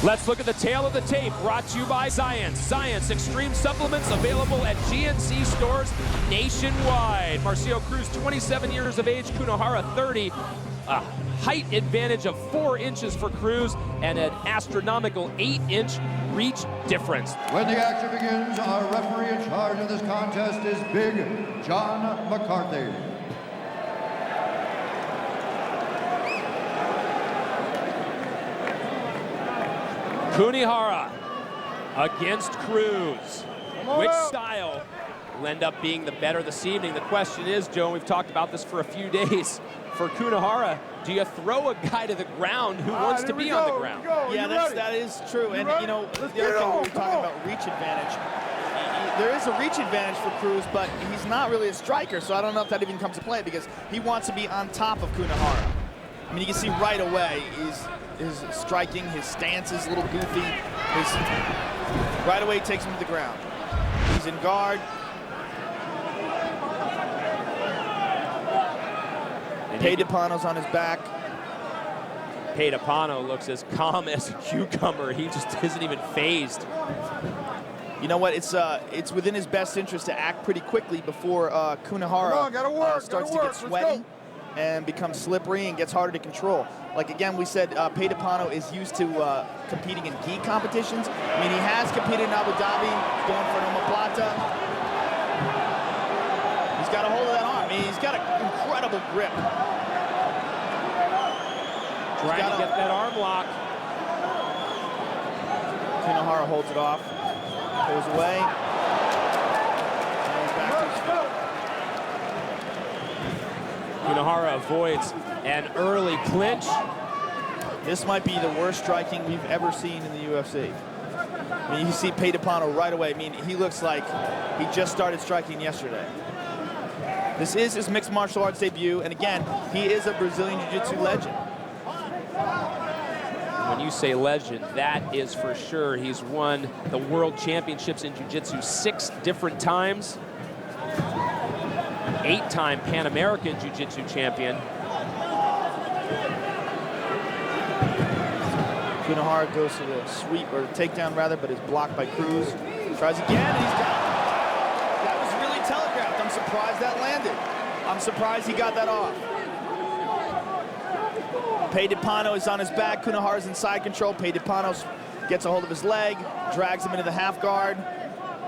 Let's look at the tail of the tape, brought to you by Science. Science Extreme Supplements available at GNC stores nationwide. Marcio Cruz, 27 years of age, Kunihara, 30. A height advantage of 4 inches for Cruz and an astronomical 8-inch reach difference. When the action begins, our referee in charge of this contest is Big John McCarthy. Kunihara against Cruz. Which style will end up being the better this evening? The question is, Joe, and we've talked about this for a few days, for Kunihara, do you throw a guy to the ground who wants to be on the ground? Yeah, that is true. And, you know, the other thing we were talking about, reach advantage. There is a reach advantage for Cruz, but he's not really a striker, so I don't know if that even comes to play because he wants to be on top of Kunihara. I mean, you can see right away his striking, his stance is a little goofy. Right away takes him to the ground. He's in guard. Peidapano's on his back. Peidapano looks as calm as a cucumber. He just isn't even phased. You know what? It's within his best interest to act pretty quickly before Kunihara starts to get sweaty and becomes slippery and gets harder to control. Like again, we said Peidapano is used to competing in gi competitions. I mean, he has competed in Abu Dhabi, going for an omoplata. He's got a hold of that arm. I mean, he's got an incredible grip. Trying to get that arm lock. Kunihara holds it off, pulls away. And back to his feet. Kunihara avoids an early clinch. This might be the worst striking we've ever seen in the UFC. I mean, you see Peidapano right away. I mean, he looks like he just started striking yesterday. This is his mixed martial arts debut, and again, he is a Brazilian Jiu-Jitsu legend. When you say legend, that is for sure. He's won the World Championships in Jiu-Jitsu 6 different times. 8-time Pan American Jiu-Jitsu champion. Kunihara goes to the sweep, or takedown rather, but is blocked by Cruz. Tries again, and he's got it. That was really telegraphed. I'm surprised that landed. I'm surprised he got that off. Peidapano is on his back. Kunihara's in side control. Peidapano gets a hold of his leg, drags him into the half guard.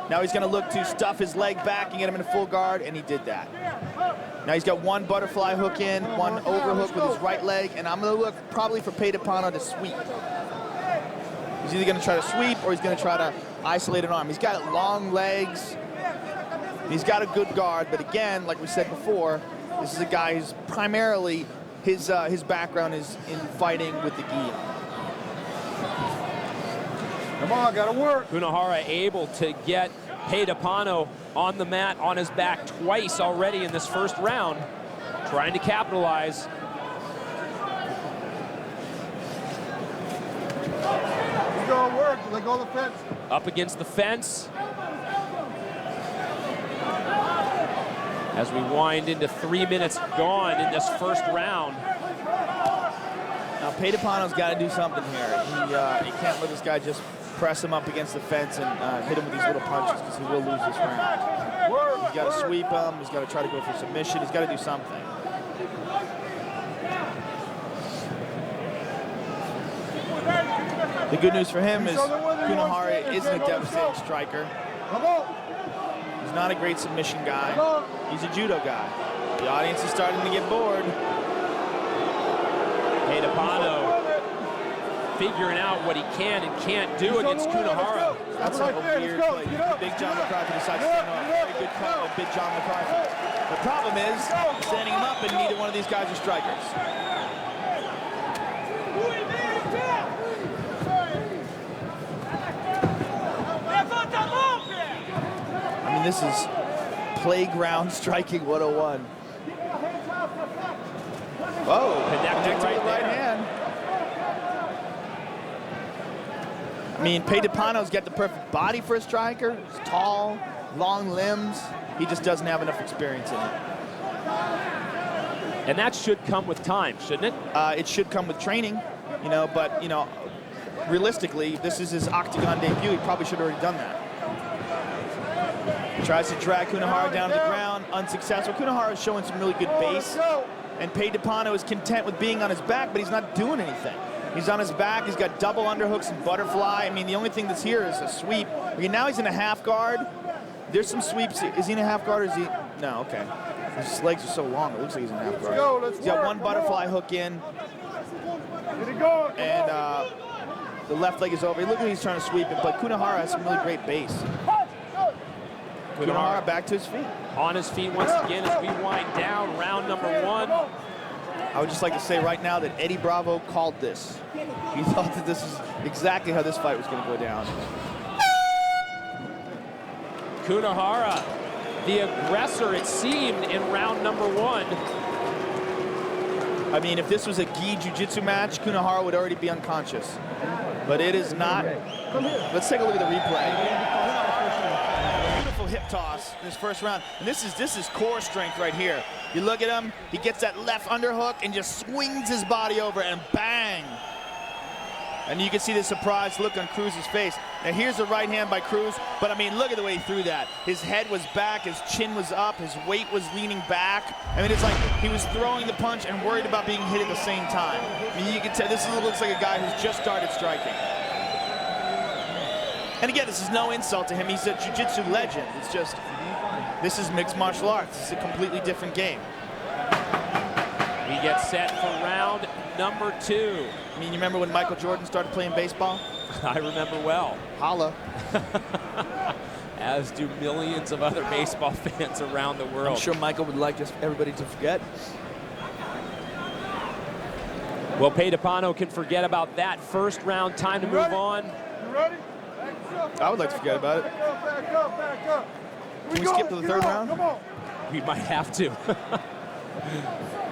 Now he's going to look to stuff his leg back and get him into full guard, and he did that. Now he's got one butterfly hook in, one overhook with his right leg, and I'm going to look probably for Peidapano to sweep. He's either going to try to sweep or he's going to try to isolate an arm. He's got long legs. He's got a good guard, but again, like we said before, this is a guy who's primarily, his background is in fighting with the gi. Come on, gotta work. Kunihara able to get Peidapano on the mat, on his back twice already in this first round, trying to capitalize. He's gonna work, let go of the fence. Up against the fence. As we wind into 3 minutes gone in this first round. Now Peidapano's got to do something here. He can't let this guy just press him up against the fence and hit him with these little punches because he will lose this round. He's got to sweep him. He's got to try to go for submission. He's got to do something. The good news for him is Kunihara isn't a devastating striker. He's not a great submission guy. He's a judo guy. The audience is starting to get bored. Peidapano figuring out what he can and can't do against Kunihara. That's a weird play. Big John McCarthy decides to stand up. Very good call by Big John McCarthy. The problem is standing him up, and neither one of these guys are strikers. I mean, this is playground striking 101. Whoa, connected right hand. I mean, Peidapano's got the perfect body for a striker. He's tall, long limbs. He just doesn't have enough experience in it. And that should come with time, shouldn't it? It should come with training, you know, but, you know, realistically, this is his octagon debut. He probably should have already done that. Tries to drag Kunihara down to the ground, unsuccessful. Kunihara is showing some really good base, and Pedipano is content with being on his back, but he's not doing anything. He's on his back, he's got double underhooks and butterfly. I mean, the only thing that's here is a sweep. Okay, now he's in a half guard. There's some sweeps. Is he in a half guard or is he? No, okay. His legs are so long, it looks like he's in a half guard. He's got one butterfly hook in. And the left leg is over. Look at he's trying to sweep it, but Kunihara has some really great base. Kunihara back to his feet. On his feet once again as we wind down round number 1. I would just like to say right now that Eddie Bravo called this. He thought that this is exactly how this fight was going to go down. Kunihara, the aggressor, it seemed, in round number 1. I mean, if this was a gi jiu-jitsu match, Kunihara would already be unconscious. But it is not. Let's take a look at the replay. Beautiful hip toss in his first round. And this is core strength right here. You look at him, he gets that left underhook and just swings his body over and bang. And you can see the surprised look on Cruz's face. Now here's the right hand by Cruz, but I mean, look at the way he threw that. His head was back, his chin was up, his weight was leaning back. I mean, it's like he was throwing the punch and worried about being hit at the same time. I mean, you can tell this looks like a guy who's just started striking. And again, this is no insult to him. He's a jiu-jitsu legend. It's just, this is mixed martial arts. It's a completely different game. We get set for round number 2. I mean, you remember when Michael Jordan started playing baseball? I remember well. Holla. As do millions of other baseball fans around the world. I'm sure Michael would like just everybody to forget. Well, Pedipano can forget about that first round. Time to move on. You ready? I would like to forget about it. Back up. Can we skip to the third round? Come on. We might have to.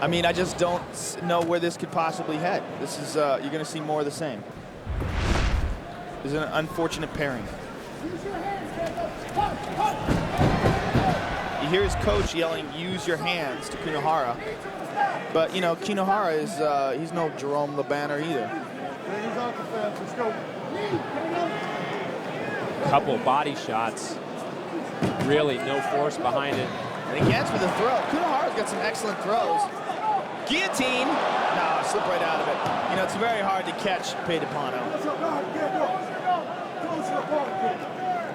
I mean, I just don't know where this could possibly head. This is, you're going to see more of the same. This is an unfortunate pairing. You hear his coach yelling, "Use your hands," to Kunihara. But, you know, Kunihara is, he's no Jerome LeBanner either. He's off the fence. Let's go. Couple body shots. Really no force behind it. And he gets with a throw. Kunihara's got some excellent throws. Guillotine. No, slip right out of it. You know, it's very hard to catch Pedipano.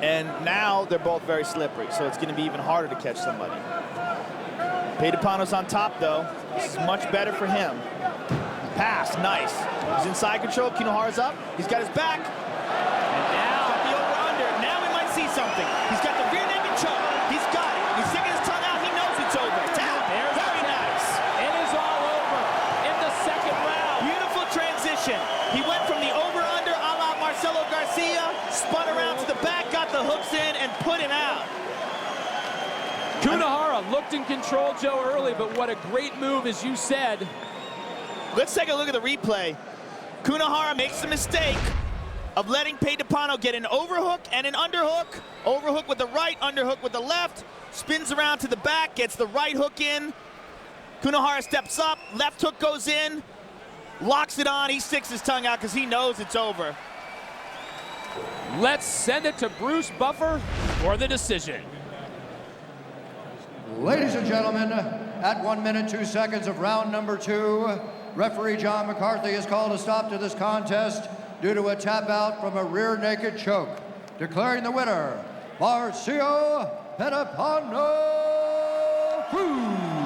And now they're both very slippery, so it's going to be even harder to catch somebody. Pedipano's on top, though. This is much better for him. Pass, nice. He's in side control. Kunihara's up. He's got his back. And now, got the over-under. Now we might see something. He's got the rear naked choke. He's got it. He's sticking his tongue out. He knows it's over. Tap. Very nice. It is all over in the second round. Beautiful transition. He went from the over-under a la Marcelo Garcia, spun around to the back, got the hooks in, and put him out. Kunihara looked in control, Joe, early, but what a great move, as you said. Let's take a look at the replay. Kunihara makes the mistake of letting Pedipano get an overhook and an underhook. Overhook with the right, underhook with the left. Spins around to the back, gets the right hook in. Kunihara steps up, left hook goes in, locks it on. He sticks his tongue out because he knows it's over. Let's send it to Bruce Buffer for the decision. Ladies and gentlemen, at 1 minute 2 seconds of round number 2, referee John McCarthy has called a stop to this contest due to a tap out from a rear naked choke, declaring the winner, Marcio Pedipano Cruz.